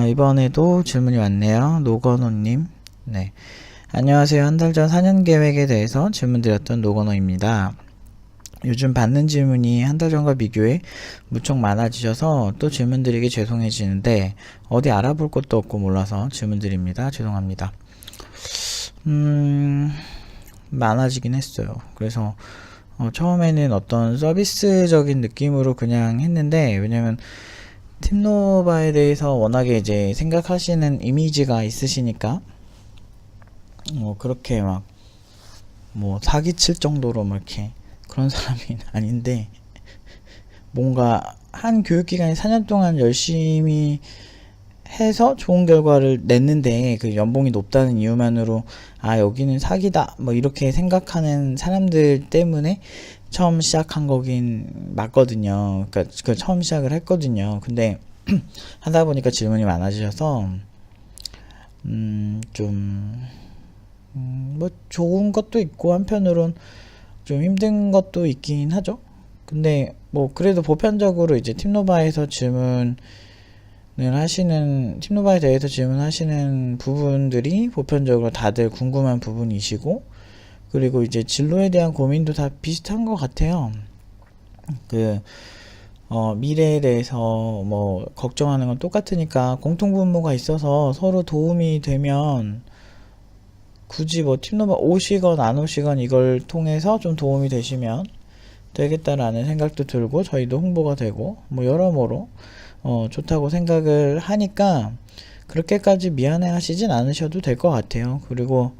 이번에도 질문이 왔네요. 노건호님. 네. 안녕하세요. 한 달 전 4년 계획에 대해서 질문드렸던 노건호입니다. 요즘 받는 질문이 한 달 전과 비교해 무척 많아지셔서 또 질문드리기 죄송해지는데 어디 알아볼 것도 없고 몰라서 질문드립니다. 죄송합니다. 많아지긴 했어요. 그래서 처음에는 어떤 서비스적인 느낌으로 그냥 했는데, 왜냐면 팀노바에 대해서 워낙에 이제 생각하시는 이미지가 있으시니까 그렇게 막 사기칠 정도로 뭐 이렇게 그런 사람이 아닌데, 뭔가 한 교육기관에 4년 동안 열심히 해서 좋은 결과를 냈는데 그 연봉이 높다는 이유만으로 여기는 사기다 뭐 이렇게 생각하는 사람들 때문에 처음 시작한 거긴 맞거든요. 그러니까 그 처음 시작을 했거든요. 근데 하다 보니까 질문이 많아지셔서 좀 좋은 것도 있고 한편으론 좀 힘든 것도 있긴 하죠. 근데 그래도 보편적으로 이제 팀노바에서 팀노바에 대해서 질문하시는 부분들이 보편적으로 다들 궁금한 부분이시고, 그리고 이제 진로에 대한 고민도 다 비슷한 것 같아요. 미래에 대해서 걱정하는 건 똑같으니까 공통분모가 있어서 서로 도움이 되면 굳이 팀노바 오시건 안 오시건 이걸 통해서 좀 도움이 되시면 되겠다라는 생각도 들고, 저희도 홍보가 되고 여러모로 좋다고 생각을 하니까 그렇게까지 미안해 하시진 않으셔도 될 것 같아요. 그리고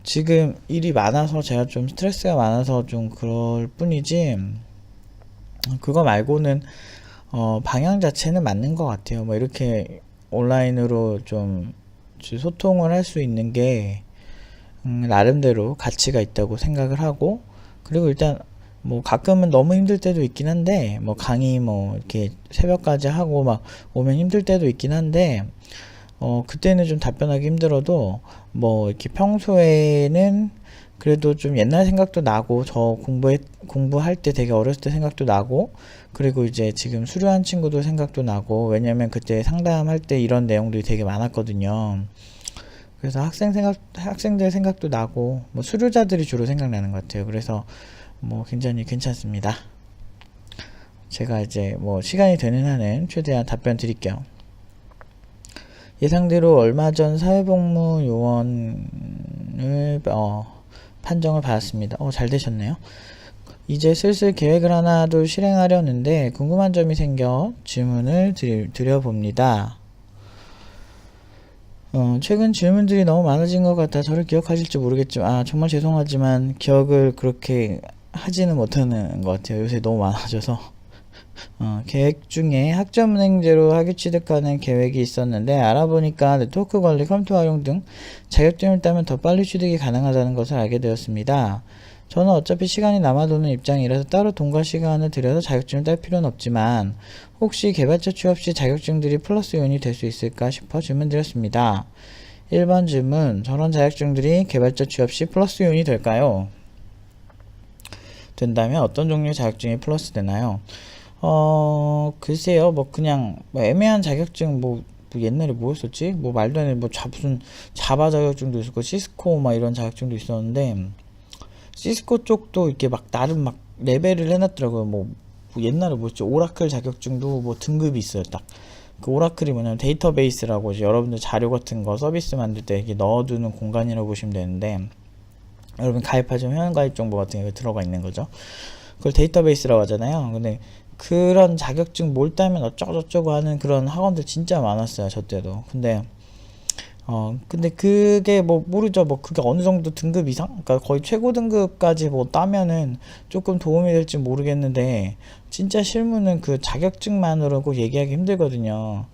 지금 일이 많아서 제가 좀 스트레스가 많아서 좀 그럴 뿐이지, 그거 말고는 방향 자체는 맞는 것 같아요. 이렇게 온라인으로 좀 소통을 할 수 있는 게 나름대로 가치가 있다고 생각을 하고, 그리고 일단 가끔은 너무 힘들 때도 있긴 한데, 강의 이렇게 새벽까지 하고 막 오면 힘들 때도 있긴 한데, 그때는 좀 답변하기 힘들어도 이렇게 평소에는 그래도 좀 옛날 생각도 나고, 저 공부할 때 되게 어렸을 때 생각도 나고, 그리고 이제 지금 수료한 친구들 생각도 나고, 왜냐면 그때 상담할 때 이런 내용들이 되게 많았거든요. 그래서 학생들 생각도 나고, 수료자들이 주로 생각나는 것 같아요. 그래서 굉장히 괜찮습니다. 제가 이제 시간이 되는 한은 최대한 답변 드릴게요. 예상대로 얼마 전 사회복무 요원을 판정을 받았습니다. 잘 되셨네요. 이제 슬슬 계획을 하나 둘 실행하려는데 궁금한 점이 생겨 질문을 드려봅니다. 최근 질문들이 너무 많아진 것 같아 저를 기억하실지 모르겠지만 정말 죄송하지만 기억을 그렇게 하지는 못하는 것 같아요. 요새 너무 많아져서. 계획 중에 학점은행제로 학위 취득하는 계획이 있었는데 알아보니까 네트워크 관리, 컴퓨터 활용 등 자격증을 따면 더 빨리 취득이 가능하다는 것을 알게 되었습니다. 저는 어차피 시간이 남아도는 입장이라서 따로 동과 시간을 들여서 자격증을 딸 필요는 없지만 혹시 개발자 취업 시 자격증들이 플러스 요인이 될 수 있을까 싶어 질문드렸습니다. 1번 질문, 저런 자격증들이 개발자 취업 시 플러스 요인이 될까요? 된다면 어떤 종류의 자격증이 플러스 되나요? 글쎄요, 그냥 애매한 자격증 옛날에 뭐였었지? 말도 안 돼. 무슨 자바 자격증도 있었고 시스코 이런 자격증도 있었는데, 시스코 쪽도 이렇게 나름 레벨을 해놨더라고요. 옛날에 뭐였지? 오라클 자격증도 등급이 있어요. 딱 그 오라클이 뭐냐면 데이터베이스라고, 이제 여러분들 자료 같은 거 서비스 만들 때 이렇게 넣어두는 공간이라고 보시면 되는데, 여러분 가입하시면 회원가입 정보 같은 게 들어가 있는 거죠. 그걸 데이터베이스라고 하잖아요. 근데 그런 자격증 따면 어쩌고저쩌고 하는 그런 학원들 진짜 많았어요, 저 때도. 근데 그게 모르죠. 그게 어느 정도 등급 이상? 그러니까 거의 최고 등급까지 따면은 조금 도움이 될지 모르겠는데, 진짜 실무는 그 자격증만으로 꼭 얘기하기 힘들거든요.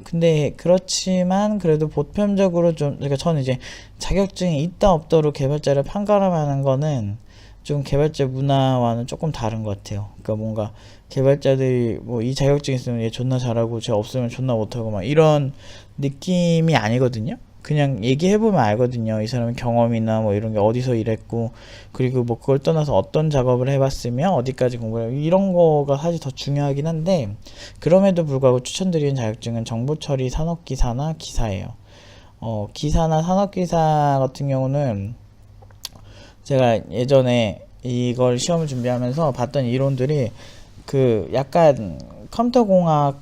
근데 그렇지만 그래도 보편적으로 그러니까 저는 이제 자격증이 있다 없다로 개발자를 판가름하는 거는 좀 개발자 문화와는 조금 다른 것 같아요. 그러니까 뭔가 개발자들이 이 자격증 있으면 얘 존나 잘하고 쟤 없으면 존나 못하고 이런 느낌이 아니거든요. 그냥 얘기해보면 알거든요. 이 사람의 경험이나 뭐 이런 게 어디서 일했고, 그리고 뭐 그걸 떠나서 어떤 작업을 해봤으며 어디까지 공부를 이런 거가 사실 더 중요하긴 한데, 그럼에도 불구하고 추천드리는 자격증은 정보처리 산업기사나 기사예요. 기사나 산업기사 같은 경우는 제가 예전에 이걸 시험을 준비하면서 봤던 이론들이 그 약간 컴퓨터공학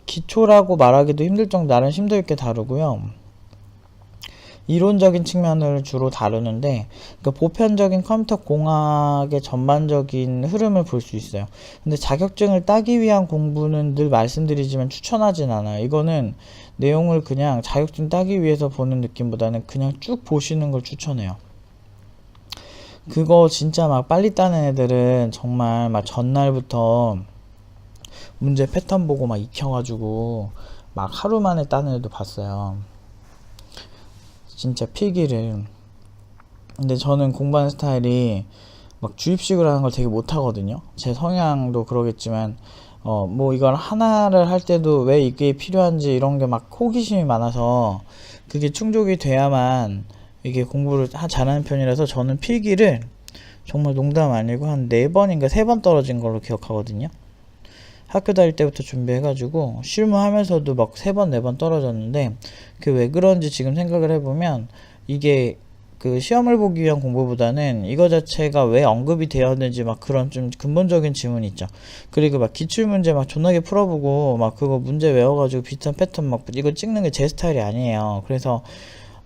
기초라고 말하기도 힘들 정도 나름 심도 있게 다루고요. 이론적인 측면을 주로 다루는데, 그러니까 보편적인 컴퓨터 공학의 전반적인 흐름을 볼 수 있어요. 근데 자격증을 따기 위한 공부는 늘 말씀드리지만 추천하진 않아요. 이거는 내용을 그냥 자격증 따기 위해서 보는 느낌보다는 그냥 쭉 보시는 걸 추천해요. 그거 진짜 막 빨리 따는 애들은 정말 막 전날부터 문제 패턴 보고 막 익혀가지고 막 하루 만에 따는 애도 봤어요. 진짜 필기를. 근데 저는 공부하는 스타일이 막 주입식으로 하는 걸 되게 못하거든요. 제 성향도 그러겠지만 뭐 이걸 하나를 할 때도 왜 이게 필요한지 이런 게 막 호기심이 많아서 그게 충족이 돼야만 이게 공부를 잘하는 편이라서 저는 필기를 정말 농담 아니고 한 4번인가 3번 떨어진 걸로 기억하거든요. 학교 다닐 때부터 준비해가지고 실무하면서도 막 3번 4번 떨어졌는데, 그 왜 그런지 지금 생각을 해보면 이게 그 시험을 보기 위한 공부보다는 이거 자체가 왜 언급이 되었는지 막 그런 좀 근본적인 질문이 있죠. 그리고 막 기출문제 막 존나게 풀어보고 막 그거 문제 외워가지고 비슷한 패턴 막 이거 찍는 게 제 스타일이 아니에요. 그래서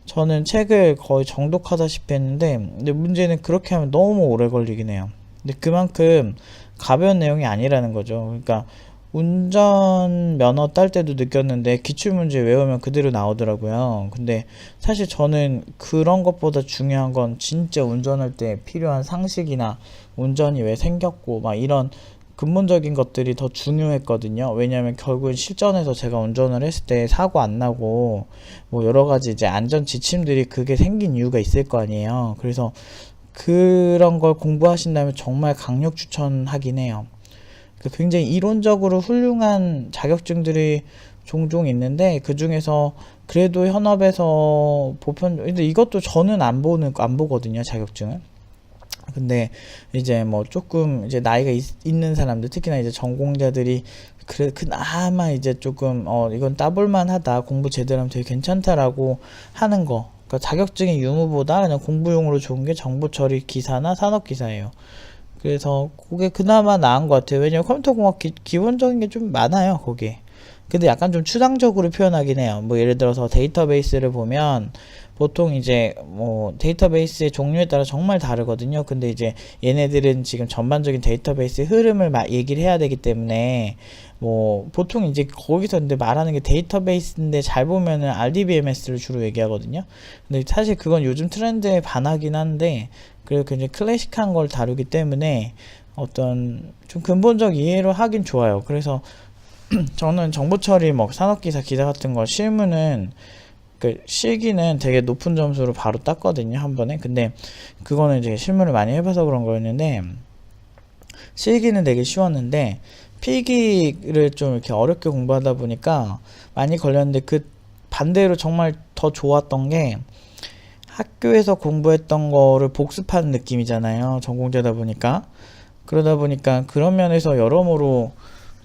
저는 책을 거의 정독하다시피 했는데, 근데 문제는 그렇게 하면 너무 오래 걸리긴 해요. 근데 그만큼 가벼운 내용이 아니라는 거죠. 그러니까 운전 면허 딸 때도 느꼈는데 기출문제 외우면 그대로 나오더라고요. 근데 사실 저는 그런 것보다 중요한 건 진짜 운전할 때 필요한 상식이나 운전이 왜 생겼고 막 이런 근본적인 것들이 더 중요했거든요. 왜냐하면 결국은 실전에서 제가 운전을 했을 때 사고 안 나고 뭐 여러 가지 이제 안전 지침들이 그게 생긴 이유가 있을 거 아니에요. 그래서 그런 걸 공부하신다면 정말 강력 추천하긴 해요. 굉장히 이론적으로 훌륭한 자격증들이 종종 있는데, 그 중에서 그래도 현업에서 근데 이것도 저는 안 보거든요, 자격증을. 근데 이제 뭐 조금 이제 나이가 있는 사람들, 특히나 이제 전공자들이 그래 그나마 이제 조금 이건 따볼만 하다, 공부 제대로 하면 되게 괜찮다라고 하는 거, 그러니까 자격증의 유무보다 그냥 공부용으로 좋은 게 정보처리 기사나 산업기사예요. 그래서 그게 그나마 나은 것 같아요. 왜냐면 컴퓨터공학 기본적인 게 좀 많아요, 거기에. 근데 약간 좀 추상적으로 표현하긴 해요. 뭐 예를 들어서 데이터베이스를 보면 보통 이제 뭐 데이터베이스의 종류에 따라 정말 다르거든요. 근데 이제 얘네들은 지금 전반적인 데이터베이스 흐름을 얘기를 해야 되기 때문에 뭐 보통 이제 거기서 근데 말하는 게 데이터베이스인데 잘 보면은 RDBMS를 주로 얘기하거든요. 근데 사실 그건 요즘 트렌드에 반하긴 한데, 그리고 굉장히 클래식한 걸 다루기 때문에 어떤 좀 근본적 이해로 하긴 좋아요. 그래서 저는 정보처리 뭐 산업기사 기사 같은 거 실무는 그 실기는 되게 높은 점수로 바로 땄거든요, 한 번에. 근데 그거는 이제 실무를 많이 해봐서 그런 거였는데, 실기는 되게 쉬웠는데 필기를 좀 이렇게 어렵게 공부하다 보니까 많이 걸렸는데, 그 반대로 정말 더 좋았던 게 학교에서 공부했던 거를 복습하는 느낌이잖아요, 전공자다 보니까. 그러다 보니까 그런 면에서 여러모로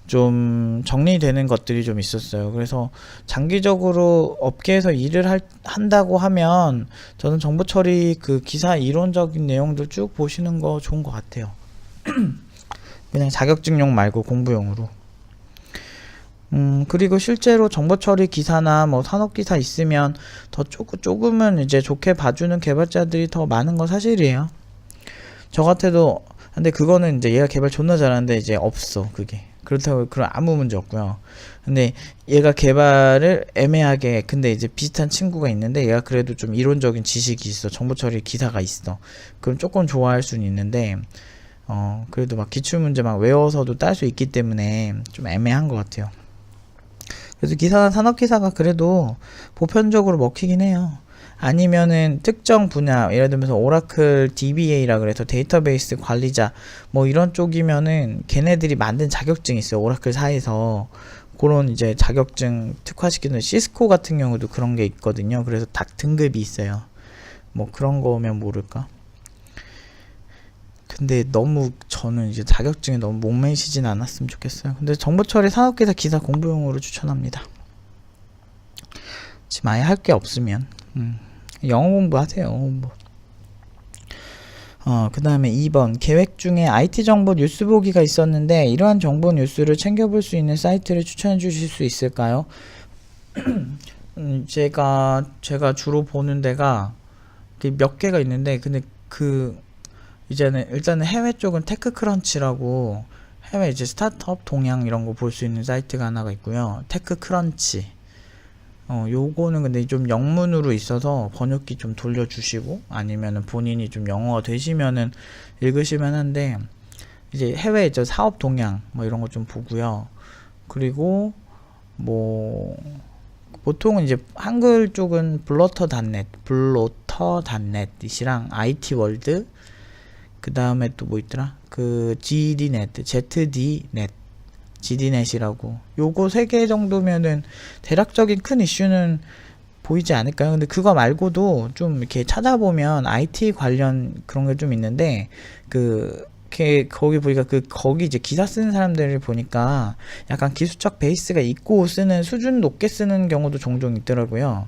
좀 정리되는 것들이 좀 있었어요. 그래서 장기적으로 업계에서 일을 한다고 하면 저는 정보 처리 그 기사 이론적인 내용들 쭉 보시는 거 좋은 것 같아요. 그냥 자격증용 말고 공부용으로. 그리고 실제로 정보 처리 기사나 뭐 산업 기사 있으면 더 조금은 이제 좋게 봐주는 개발자들이 더 많은 건 사실이에요. 저 같아도. 근데 그거는 이제 얘가 개발 존나 잘하는데 이제 없어, 그게. 그렇다고 그런 아무 문제 없고요. 근데 얘가 개발을 애매하게, 근데 이제 비슷한 친구가 있는데 얘가 그래도 좀 이론적인 지식이 있어, 정보 처리 기사가 있어. 그럼 조금 좋아할 수는 있는데 그래도 막 기출문제 막 외워서도 딸 수 있기 때문에 좀 애매한 것 같아요. 그래서 기사나 산업기사가 그래도 보편적으로 먹히긴 해요. 아니면은 특정 분야, 예를 들면서 오라클 DBA라 그래서 데이터베이스 관리자 뭐 이런 쪽이면은 걔네들이 만든 자격증이 있어요, 오라클 사에서. 그런 이제 자격증 특화시키는 시스코 같은 경우도 그런 게 있거든요. 그래서 딱 등급이 있어요. 뭐 그런 거면 모를까. 근데 너무 저는 이제 자격증에 너무 목매시진 않았으면 좋겠어요. 근데 정보처리 산업기사 기사 공부용으로 추천합니다. 지금 아예 할 게 없으면 영어 공부하세요. 영어 공부. 그 다음에 2번 계획 중에 IT 정보 뉴스 보기가 있었는데 이러한 정보 뉴스를 챙겨볼 수 있는 사이트를 추천해 주실 수 있을까요? 제가 주로 보는 데가 몇 개가 있는데, 근데 이제는 일단은 해외 쪽은 테크크런치라고 해외 이제 스타트업 동향 이런 거 볼 수 있는 사이트가 하나가 있고요. 테크크런치. 요거는 근데 좀 영문으로 있어서 번역기 좀 돌려주시고 아니면은 본인이 좀 영어가 되시면은 읽으시면 한데, 이제 해외 저 사업 동향 뭐 이런 거 좀 보고요. 그리고 뭐 보통은 이제 한글 쪽은 블로터.net이랑 IT월드, 그 다음에 또 뭐 있더라? 그 GDNet이라고. 요거 3개 정도면은 대략적인 큰 이슈는 보이지 않을까요? 근데 그거 말고도 좀 이렇게 찾아보면 IT 관련 그런 게 좀 있는데, 거기 보니까 거기 이제 기사 쓰는 사람들을 보니까 약간 기술적 베이스가 있고 쓰는, 수준 높게 쓰는 경우도 종종 있더라고요.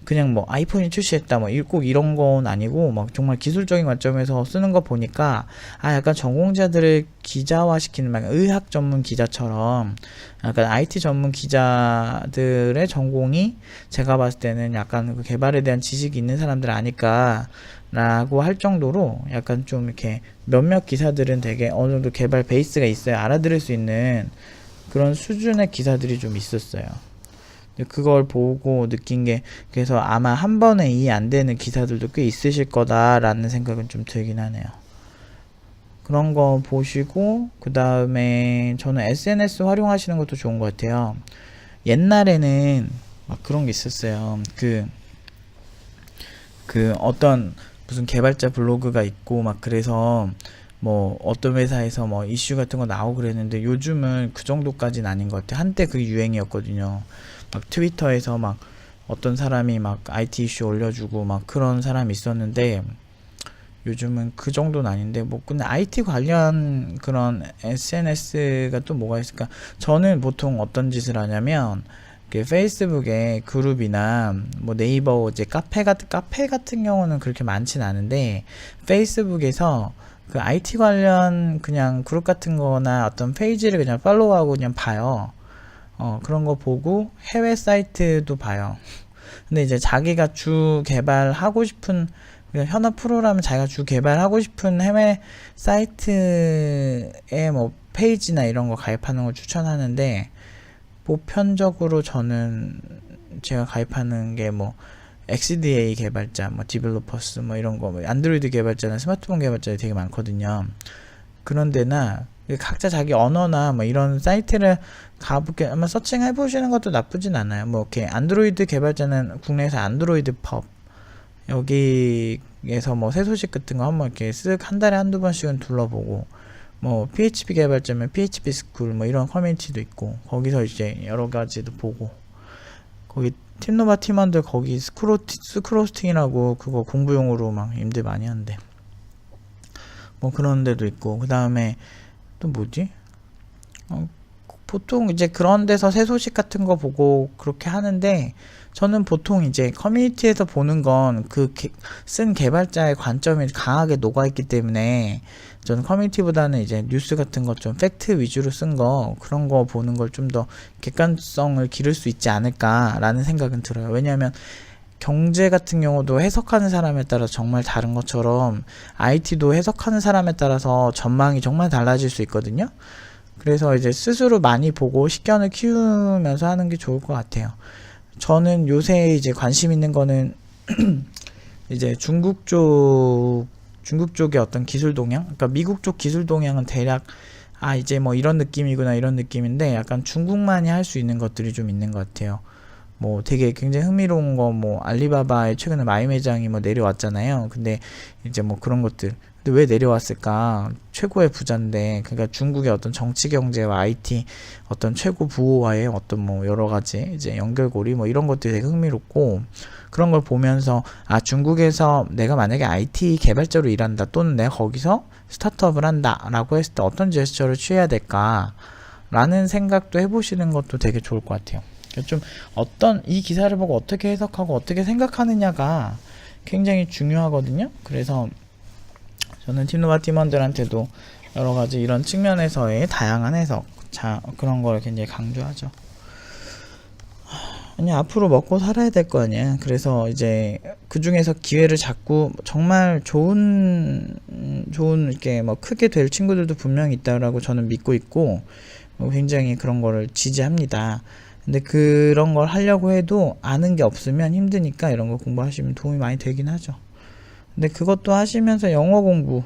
그냥 뭐 아이폰이 출시했다 뭐 꼭 이런 건 아니고 막 정말 기술적인 관점에서 쓰는 거 보니까 약간 전공자들을 기자화시키는, 막 의학 전문 기자처럼 약간 IT 전문 기자들의 전공이 제가 봤을 때는 약간 그 개발에 대한 지식이 있는 사람들 아닐까 라고 할 정도로 약간 좀 이렇게 몇몇 기사들은 되게 어느 정도 개발 베이스가 있어야 알아들을 수 있는 그런 수준의 기사들이 좀 있었어요. 그걸 보고 느낀 게, 그래서 아마 한 번에 이해 안 되는 기사들도 꽤 있으실 거다라는 생각은 좀 들긴 하네요. 그런 거 보시고, 그 다음에 저는 SNS 활용하시는 것도 좋은 것 같아요. 옛날에는 막 그런 게 있었어요. 어떤 무슨 개발자 블로그가 있고 막 그래서 뭐 어떤 회사에서 뭐 이슈 같은 거 나오고 그랬는데, 요즘은 그 정도까지는 아닌 것 같아요. 한때 그게 유행이었거든요. 막 트위터에서 막 어떤 사람이 막 IT 이슈 올려주고 막 그런 사람이 있었는데, 요즘은 그 정도는 아닌데, 뭐 근데 IT 관련 그런 SNS가 또 뭐가 있을까? 저는 보통 어떤 짓을 하냐면, 페이스북에 그룹이나 뭐 네이버 이제 카페 같은 경우는 그렇게 많진 않은데, 페이스북에서 그 IT 관련 그냥 그룹 같은 거나 어떤 페이지를 그냥 팔로우하고 그냥 봐요. 그런 거 보고 해외 사이트도 봐요. 근데 이제 자기가 주 개발하고 싶은, 현업 프로라면 자기가 주 개발하고 싶은 해외 사이트에 뭐 페이지나 이런 거 가입하는 걸 추천하는데, 보편적으로 저는 제가 가입하는 게 뭐 XDA 개발자, 뭐 디벨로퍼스 뭐 이런 거, 뭐 안드로이드 개발자나 스마트폰 개발자들이 되게 많거든요. 그런 데나 각자 자기 언어나 뭐 이런 사이트를 가볼게 한번 서칭 해보시는 것도 나쁘진 않아요. 뭐 이렇게 안드로이드 개발자는 국내에서 안드로이드 펍, 여기에서 뭐 새 소식 같은 거 한번 이렇게 쓱 한 달에 한두 번씩은 둘러보고, 뭐 PHP 개발자면 PHP 스쿨 뭐 이런 커뮤니티도 있고, 거기서 이제 여러 가지도 보고, 거기 팀노바 팀원들 거기 스크로스팅이라고 그거 공부용으로 막 임대 많이 하는데, 뭐 그런 데도 있고, 그 다음에 또 뭐지? 보통 이제 그런 데서 새 소식 같은 거 보고 그렇게 하는데, 저는 보통 이제 커뮤니티에서 보는 건 쓴 개발자의 관점이 강하게 녹아있기 때문에, 저는 커뮤니티보다는 이제 뉴스 같은 거 좀 팩트 위주로 쓴 거, 그런 거 보는 걸 좀 더 객관성을 기를 수 있지 않을까라는 생각은 들어요. 왜냐하면 경제 같은 경우도 해석하는 사람에 따라 정말 다른 것처럼 IT도 해석하는 사람에 따라서 전망이 정말 달라질 수 있거든요. 그래서 이제 스스로 많이 보고 식견을 키우면서 하는 게 좋을 것 같아요. 저는 요새 이제 관심 있는 거는 이제 중국 쪽의 어떤 기술 동향, 그러니까 미국 쪽 기술 동향은 대략 이제 뭐 이런 느낌이구나 이런 느낌인데, 약간 중국만이 할 수 있는 것들이 좀 있는 것 같아요. 뭐 되게 굉장히 흥미로운 거, 뭐 알리바바의 최근에 마이 매장이 뭐 내려왔잖아요. 근데 이제 뭐 그런 것들, 근데 왜 내려왔을까? 최고의 부자인데, 그러니까 중국의 어떤 정치 경제와 IT 어떤 최고 부호와의 어떤 뭐 여러 가지 이제 연결고리 뭐 이런 것들이 되게 흥미롭고, 그런 걸 보면서 아, 중국에서 내가 만약에 IT 개발자로 일한다, 또는 내가 거기서 스타트업을 한다라고 했을 때 어떤 제스처를 취해야 될까? 라는 생각도 해보시는 것도 되게 좋을 것 같아요. 그러니까 좀 어떤 이 기사를 보고 어떻게 해석하고 어떻게 생각하느냐가 굉장히 중요하거든요. 그래서 저는 팀노바 팀원들한테도 여러 가지 이런 측면에서의 다양한 해석, 그런 걸 굉장히 강조하죠. 아니, 앞으로 먹고 살아야 될 거 아니야. 그래서 이제 그 중에서 기회를 잡고 정말 좋은 이렇게 뭐 크게 될 친구들도 분명히 있다라고 저는 믿고 있고, 굉장히 그런 거를 지지합니다. 근데 그런 걸 하려고 해도 아는 게 없으면 힘드니까 이런 거 공부하시면 도움이 많이 되긴 하죠. 근데 그것도 하시면서 영어 공부,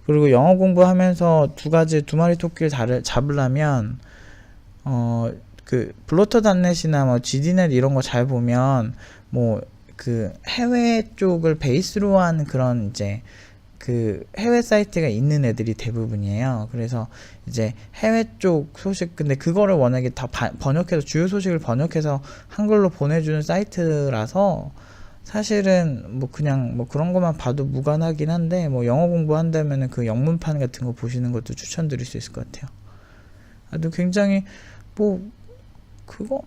그리고 영어 공부하면서 두 마리 토끼를 잡으려면, 그 블로터닷넷이나 뭐 GD넷 이런 거 잘 보면 뭐 그 해외 쪽을 베이스로 한 그런 이제 그 해외 사이트가 있는 애들이 대부분이에요. 그래서 이제 해외 쪽 소식, 근데 그거를 워낙에 다 번역해서 주요 소식을 번역해서 한글로 보내주는 사이트라서 사실은 뭐 그냥 뭐 그런 것만 봐도 무관하긴 한데, 뭐 영어 공부한다면은 그 영문판 같은 거 보시는 것도 추천드릴 수 있을 것 같아요. 아주 굉장히 뭐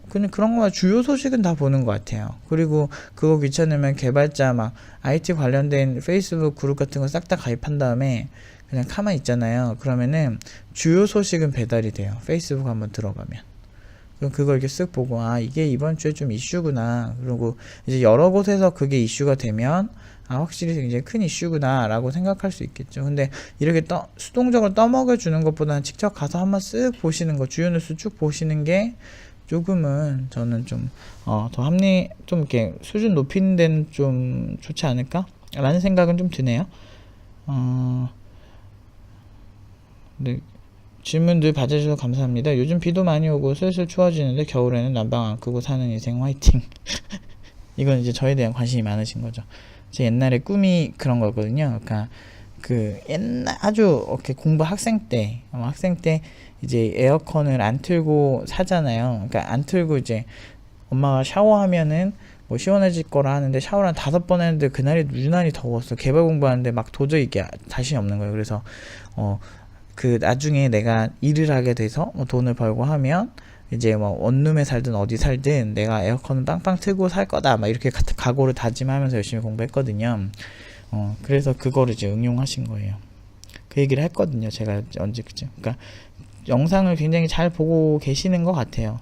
그냥 그런 거만 주요 소식은 다 보는 것 같아요. 그리고 그거 귀찮으면 개발자 막 IT 관련된 페이스북 그룹 같은 거 싹 다 가입한 다음에 그냥 가만히 있잖아요. 그러면은 주요 소식은 배달이 돼요. 페이스북 한번 들어가면. 그럼 그걸 이렇게 쓱 보고, 아, 이게 이번 주에 좀 이슈구나. 그리고 이제 여러 곳에서 그게 이슈가 되면, 아, 확실히 굉장히 큰 이슈구나 라고 생각할 수 있겠죠. 근데 이렇게 수동적으로 떠먹여 주는 것보다는 직접 가서 한번 쓱 보시는 거, 주요 뉴스 쭉 보시는 게 조금은 저는 좀 더 좀 이렇게 수준 높이는 데는 좀 좋지 않을까? 라는 생각은 좀 드네요. 네. 질문들 봐주셔서 감사합니다. 요즘 비도 많이 오고 슬슬 추워지는데 겨울에는 난방 안 끄고 사는 인생 화이팅. 이건 이제 저에 대한 관심이 많으신 거죠. 제 옛날에 꿈이 그런 거거든요. 그러니까 그 옛날 아주 이렇게 학생 때 이제 에어컨을 안 틀고 사잖아요. 그러니까 안 틀고 이제 엄마가 샤워하면은 뭐 시원해질 거라 하는데 샤워를 한 5번 했는데 그날이 유난히 더웠어. 개발 공부하는데 막 도저히 이게 자신이 없는 거예요. 그래서 그 나중에 내가 일을 하게 돼서 뭐 돈을 벌고 하면 이제 뭐 원룸에 살든 어디 살든 내가 에어컨은 빵빵 틀고 살 거다 막 이렇게 각오를 다짐하면서 열심히 공부했거든요. 그래서 그거를 이제 응용하신 거예요. 그 얘기를 했거든요. 제가 언제 그죠? 그러니까 영상을 굉장히 잘 보고 계시는 것 같아요.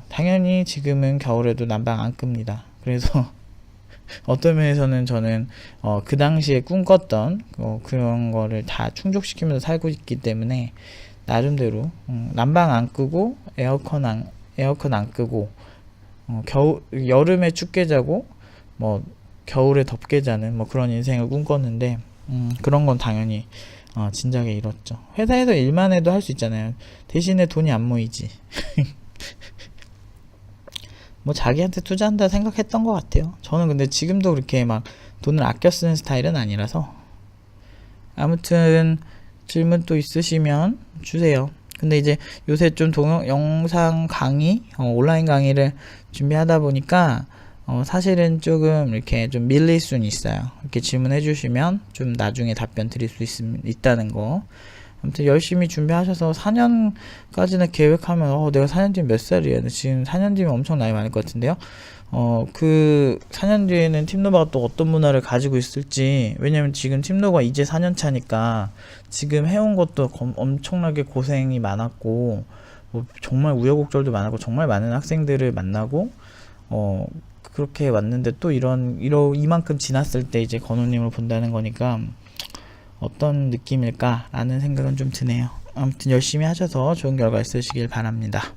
당연히 지금은 겨울에도 난방 안 끕니다. 그래서 어떤 면에서는 저는 그 당시에 꿈꿨던 그런 거를 다 충족시키면서 살고 있기 때문에 나름대로 난방 안 끄고 에어컨 안 끄고 여름에 춥게 자고 뭐 겨울에 덥게 자는 뭐 그런 인생을 꿈꿨는데 그런 건 당연히 진작에 이뤘죠. 회사에서 일만 해도 할 수 있잖아요. 대신에 돈이 안 모이지. 뭐 자기한테 투자한다 생각했던 것 같아요. 저는 근데 지금도 그렇게 막 돈을 아껴 쓰는 스타일은 아니라서. 아무튼 질문 또 있으시면 주세요. 근데 이제 요새 좀 영상 강의, 온라인 강의를 준비하다 보니까 사실은 조금 이렇게 좀 밀릴 수는 있어요. 이렇게 질문해 주시면 좀 나중에 답변 드릴 수 있다는 거. 아무튼 열심히 준비하셔서 4년까지는 계획하면 내가 4년 뒤면 몇 살이야? 지금 4년 뒤면 엄청 나이 많을 것 같은데요. 그 4년 뒤에는 팀노바가 또 어떤 문화를 가지고 있을지, 왜냐면 지금 팀노바 이제 4년 차니까 지금 해온 것도 엄청나게 고생이 많았고 뭐 정말 우여곡절도 많았고 정말 많은 학생들을 만나고 그렇게 왔는데 또 이만큼 지났을 때 이제 건우님을 본다는 거니까 어떤 느낌일까 라는 생각은 좀 드네요. 아무튼 열심히 하셔서 좋은 결과 있으시길 바랍니다.